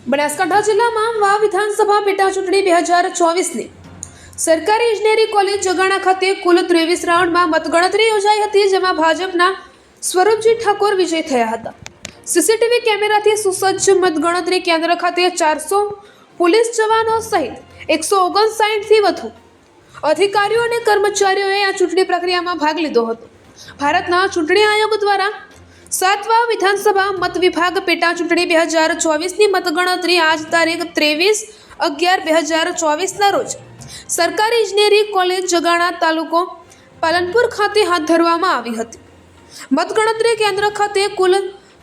બનાસકાંઠા જિલ્લામાં વાવ વિધાનસભા પેટા ચૂંટણી 2024ની સરકારી ઇજનેરી કોલેજ જગાણા ખાતે કુલ 23 રાઉન્ડમાં મતગણતરી યોજાઈ હતી, જેમાં ભાજપના સ્વરૂપજી ઠાકોર વિજય થયા હતા। સીસીટીવી કેમેરાથી સુસજ્જ મતગણતરી કેન્દ્ર ખાતે 400 પોલીસ જવાનો સહિત 159થી વધુ અધિકારીઓ અને કર્મચારીઓએ આ ચૂંટણી પ્રક્રિયામાં ભાગ લીધો હતો। ભારતના ચૂંટણી આયોગ દ્વારા 7 વાવ વિધાનસભા મત વિભાગ પેટા ચૂંટણી 2024ની મતગણતરી આજ તારીખ 23/11/2024ના રોજ સરકારી ઇજનેરી કોલેજ જગાણા તાલુકો પાલનપુર ખાતે હાથ ધરવામાં આવી હતી। મતગણતરી કેન્દ્ર ખાતે કુલ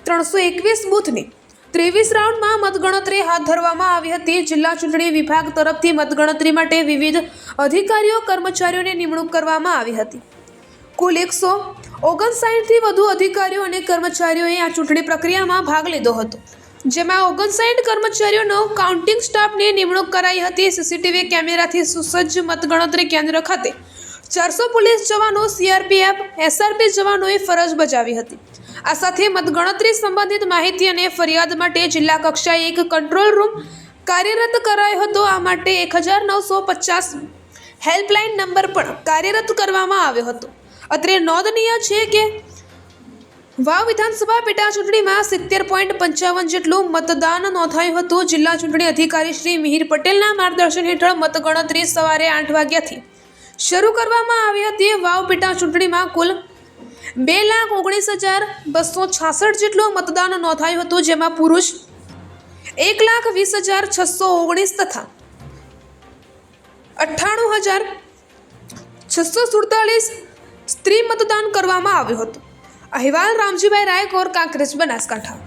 321 બૂથની 23 રાઉન્ડમાં મતગણતરી હાથ ધરવામાં આવી હતી। જિલ્લા ચૂંટણી વિભાગ તરફથી મતગણતરી માટે વિવિધ અધિકારીઓ કર્મચારીઓની નિમણૂક કરવામાં આવી હતી। કુલ 159થી વધુ અધિકારીઓ અને કર્મચારીઓએ આ ચૂંટણી પ્રક્રિયામાં ભાગ લીધો હતો, જેમાં 59 કર્મચારીઓનો કાઉન્ટિંગ સ્ટાફની નિમણૂક કરાઈ હતી। સીસીટીવી કેમેરાથી સુસજ્જ મતગણતરી કેન્દ્ર ખાતે 400 પોલીસ જવાનો, સીઆરપીએફ, એસઆરપી જવાનોએ ફરજ બજાવી હતી। આ સાથે મતગણતરી સંબંધિત માહિતી અને ફરિયાદ માટે જિલ્લા કક્ષાએ એક કંટ્રોલ રૂમ કાર્યરત કરાયો હતો। આ માટે 1950 હેલ્પલાઇન નંબર પણ કાર્યરત કરવામાં આવ્યો હતો। અત્રે નોંધનીય છે કે વાવ વિધાનસભા પેટા ચૂંટણીમાં 70.55 જેટલું મતદાન નોંધાયું હતું। જિલ્લા ચૂંટણી અધિકારી શ્રી મિહિર પટેલના માર્ગદર્શન હેઠળ મતગણતરી સવારે 8 વાગ્યાથી શરૂ કરવામાં આવી હતી। વાવ પેટા ચૂંટણીમાં કુલ 2,19,266 જેટલું મતદાન નોંધાયું હતું, જેમાં પુરુષ 1,20,619 તથા 98,647 સ્ત્રી મતદાન કરવામાં આવ્યું હતું। અહેવાલ રામજીભાઈ રાયકોર, કાંકરેજ, બનાસકાંઠા।